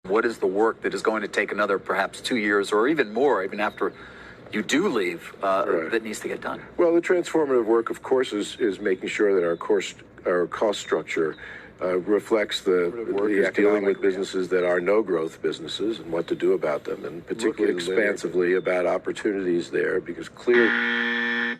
What is the work that is going to take another perhaps 2 years or even more, even after you do leave, that needs to get done? Well, the transformative work, of course, is making sure that our cost structure reflects the dealing with businesses that are no-growth businesses and what to do about them, and particularly expansively about opportunities there, because clearly...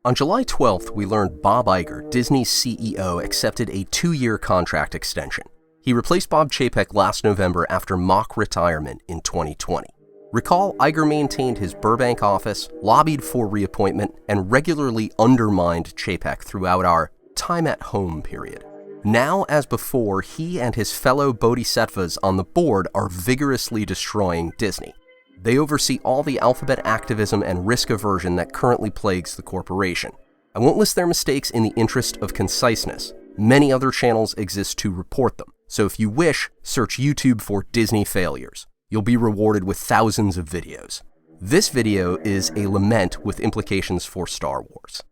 On July 12th, we learned Bob Iger, Disney's CEO, accepted a 2-year contract extension. He replaced Bob Chapek last November after mock retirement in 2020. Recall, Iger maintained his Burbank office, lobbied for reappointment, and regularly undermined Chapek throughout our time at home period. Now, as before, he and his fellow bodhisattvas on the board are vigorously destroying Disney. They oversee all the alphabet activism and risk aversion that currently plagues the corporation. I won't list their mistakes in the interest of conciseness. Many other channels exist to report them, so if you wish, search YouTube for Disney failures. You'll be rewarded with thousands of videos. This video is a lament with implications for Star Wars.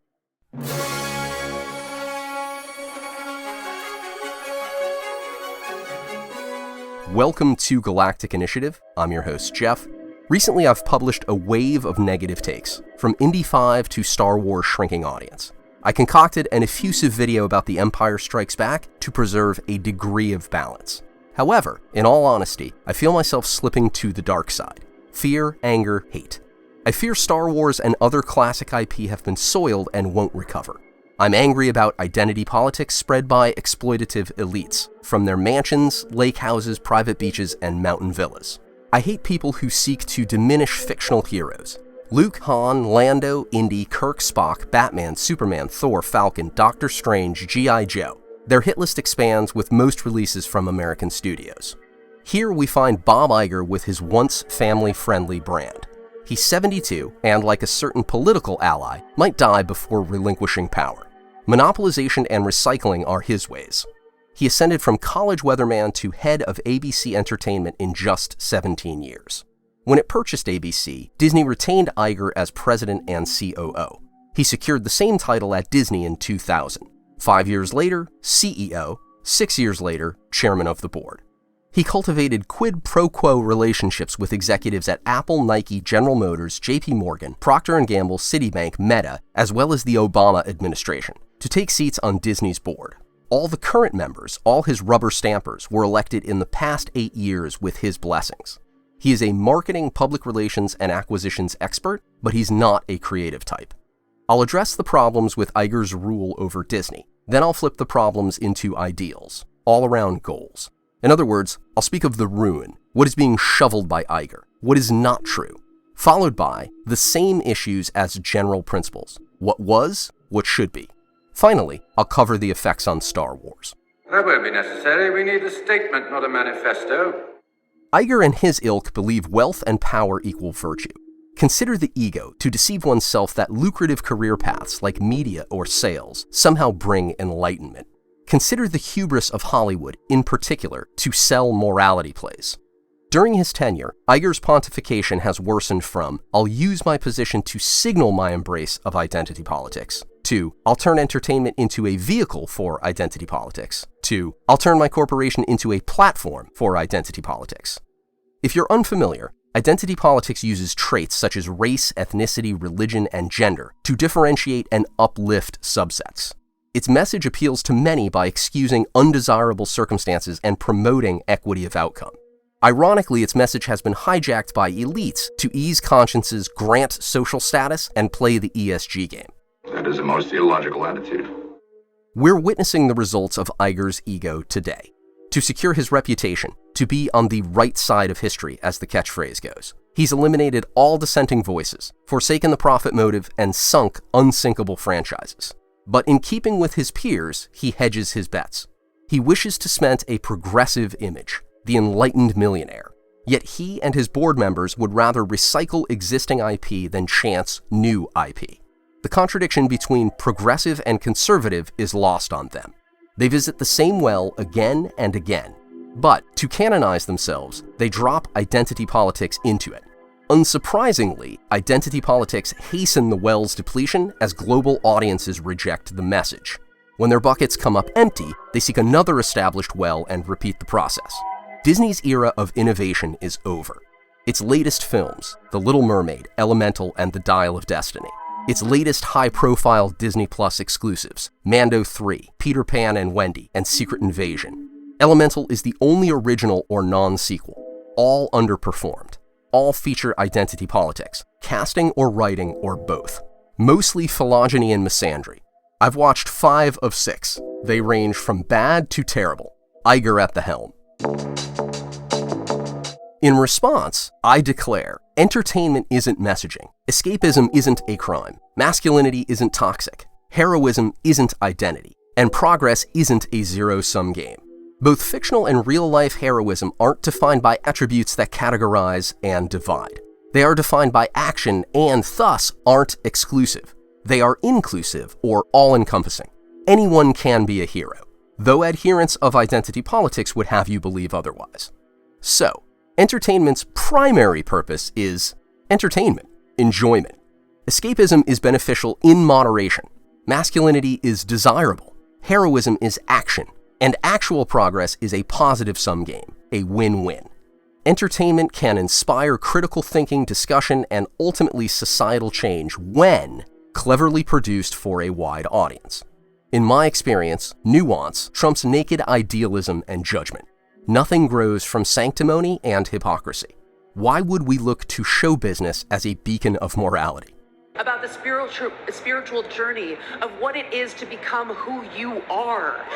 Welcome to Galactic Initiative. I'm your host, Jeff. Recently, I've published a wave of negative takes, from Indy 5 to Star Wars shrinking audience. I concocted an effusive video about The Empire Strikes Back to preserve a degree of balance. However, in all honesty, I feel myself slipping to the dark side. Fear, anger, hate. I fear Star Wars and other classic IP have been soiled and won't recover. I'm angry about identity politics spread by exploitative elites, from their mansions, lake houses, private beaches, and mountain villas. I hate people who seek to diminish fictional heroes. Luke, Han, Lando, Indy, Kirk, Spock, Batman, Superman, Thor, Falcon, Doctor Strange, G.I. Joe. Their hit list expands with most releases from American studios. Here we find Bob Iger with his once family-friendly brand. He's 72, and like a certain political ally, might die before relinquishing power. Monopolization and recycling are his ways. He ascended from college weatherman to head of ABC Entertainment in just 17 years. When it purchased ABC, Disney retained Iger as president and COO. He secured the same title at Disney in 2000. 5 years later, CEO. 6 years later, chairman of the board. He cultivated quid pro quo relationships with executives at Apple, Nike, General Motors, JP Morgan, Procter & Gamble, Citibank, Meta, as well as the Obama administration, to take seats on Disney's board. All the current members, all his rubber stampers, were elected in the past 8 years with his blessings. He is a marketing, public relations, and acquisitions expert, but he's not a creative type. I'll address the problems with Iger's rule over Disney. Then I'll flip the problems into ideals, all-around goals. In other words, I'll speak of the ruin, what is being shoveled by Iger, what is not true, followed by the same issues as general principles, what was, what should be. Finally, I'll cover the effects on Star Wars. That won't be necessary. We need a statement, not a manifesto. Iger and his ilk believe wealth and power equal virtue. Consider the ego to deceive oneself that lucrative career paths like media or sales somehow bring enlightenment. Consider the hubris of Hollywood, in particular, to sell morality plays. During his tenure, Iger's pontification has worsened from, "I'll use my position to signal my embrace of identity politics," to, "I'll turn entertainment into a vehicle for identity politics," to, "I'll turn my corporation into a platform for identity politics." If you're unfamiliar, identity politics uses traits such as race, ethnicity, religion, and gender to differentiate and uplift subsets. Its message appeals to many by excusing undesirable circumstances and promoting equity of outcome. Ironically, its message has been hijacked by elites to ease consciences, grant social status, and play the ESG game. That is a most illogical attitude. We're witnessing the results of Iger's ego today. To secure his reputation, to be on the right side of history, as the catchphrase goes, he's eliminated all dissenting voices, forsaken the profit motive, and sunk unsinkable franchises. But in keeping with his peers, he hedges his bets. He wishes to cement a progressive image, the enlightened millionaire. Yet he and his board members would rather recycle existing IP than chance new IP. The contradiction between progressive and conservative is lost on them. They visit the same well again and again. But to canonize themselves, they drop identity politics into it. Unsurprisingly, identity politics hasten the well's depletion as global audiences reject the message. When their buckets come up empty, they seek another established well and repeat the process. Disney's era of innovation is over. Its latest films, The Little Mermaid, Elemental, and The Dial of Destiny. Its latest high-profile Disney Plus exclusives, Mando 3, Peter Pan and Wendy, and Secret Invasion. Elemental is the only original or non-sequel. All underperformed. All feature identity politics, casting or writing or both. Mostly phylogeny and misandry. I've watched 5 of 6. They range from bad to terrible. Iger at the helm. In response, I declare, entertainment isn't messaging. Escapism isn't a crime. Masculinity isn't toxic. Heroism isn't identity. And progress isn't a zero-sum game. Both fictional and real-life heroism aren't defined by attributes that categorize and divide. They are defined by action and thus aren't exclusive. They are inclusive or all-encompassing. Anyone can be a hero, though adherents of identity politics would have you believe otherwise. So, entertainment's primary purpose is entertainment, enjoyment. Escapism is beneficial in moderation. Masculinity is desirable. Heroism is action. And actual progress is a positive-sum game, a win-win. Entertainment can inspire critical thinking, discussion, and ultimately societal change when cleverly produced for a wide audience. In my experience, nuance trumps naked idealism and judgment. Nothing grows from sanctimony and hypocrisy. Why would we look to show business as a beacon of morality? About the spiritual journey of what it is to become who you are.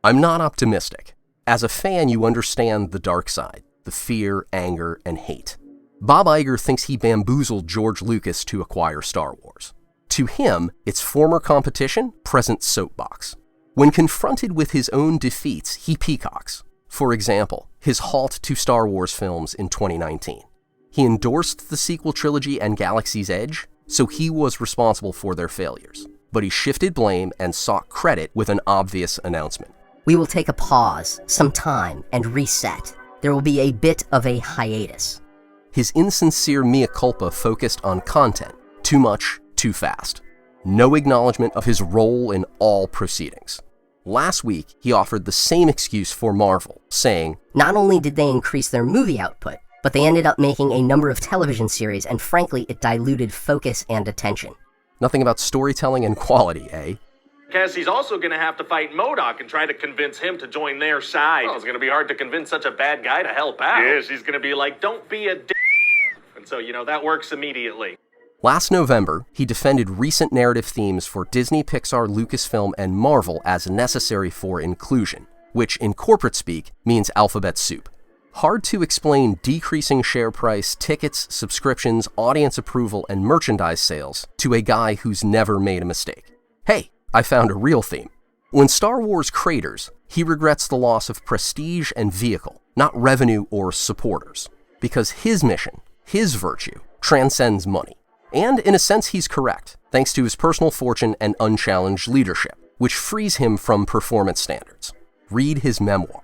I'm not optimistic. As a fan, you understand the dark side, the fear, anger, and hate. Bob Iger thinks he bamboozled George Lucas to acquire Star Wars. To him, it's former competition, present soapbox. When confronted with his own defeats, he peacocks. For example, his halt to Star Wars films in 2019. He endorsed the sequel trilogy and Galaxy's Edge, so he was responsible for their failures. But he shifted blame and sought credit with an obvious announcement. We will take a pause, some time, and reset. There will be a bit of a hiatus. His insincere mea culpa focused on content. Too much, too fast. No acknowledgement of his role in all proceedings. Last week, he offered the same excuse for Marvel, saying, "Not only did they increase their movie output, but they ended up making a number of television series, and frankly, it diluted focus and attention." Nothing about storytelling and quality, eh? Cassie's also going to have to fight MODOK and try to convince him to join their side. Well, it's going to be hard to convince such a bad guy to help out. Yeah, she's going to be like, don't be a d***. And so, that works immediately. Last November, he defended recent narrative themes for Disney, Pixar, Lucasfilm, and Marvel as necessary for inclusion, which in corporate speak means alphabet soup. Hard to explain decreasing share price, tickets, subscriptions, audience approval, and merchandise sales to a guy who's never made a mistake. Hey, I found a real theme. When Star Wars craters, he regrets the loss of prestige and vehicle, not revenue or supporters, because his mission, his virtue, transcends money. And in a sense, he's correct, thanks to his personal fortune and unchallenged leadership, which frees him from performance standards. Read his memoir.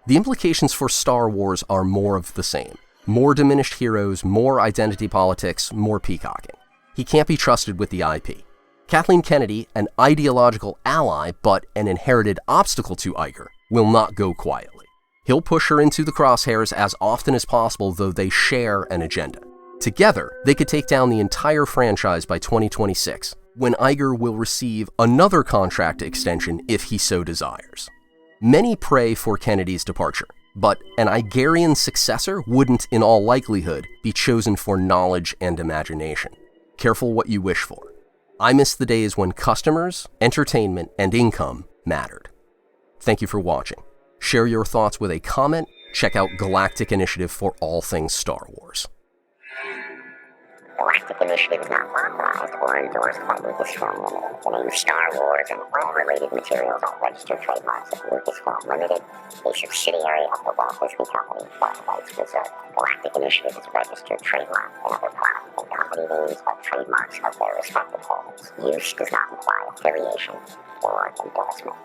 The implications for Star Wars are more of the same. More diminished heroes, more identity politics, more peacocking. He can't be trusted with the IP. Kathleen Kennedy, an ideological ally but an inherited obstacle to Iger, will not go quietly. He'll push her into the crosshairs as often as possible, though they share an agenda. Together, they could take down the entire franchise by 2026, when Iger will receive another contract extension if he so desires. Many pray for Kennedy's departure, but an Igerian successor wouldn't, in all likelihood, be chosen for knowledge and imagination. Careful what you wish for. I miss the days when customers, entertainment, and income mattered. Thank you for watching. Share your thoughts with a comment. Check out Galactic Initiative for all things Star Wars. Galactic Initiative is not authorized or endorsed by Lucasfilm Limited. The name Star Wars and all related materials are registered trademarks of Lucasfilm Limited, a subsidiary of the Walt Disney Company, all rights reserved. Galactic Initiative is a registered trademark, and other product and company names are trademarks of their respective holders. Use does not imply affiliation or endorsement.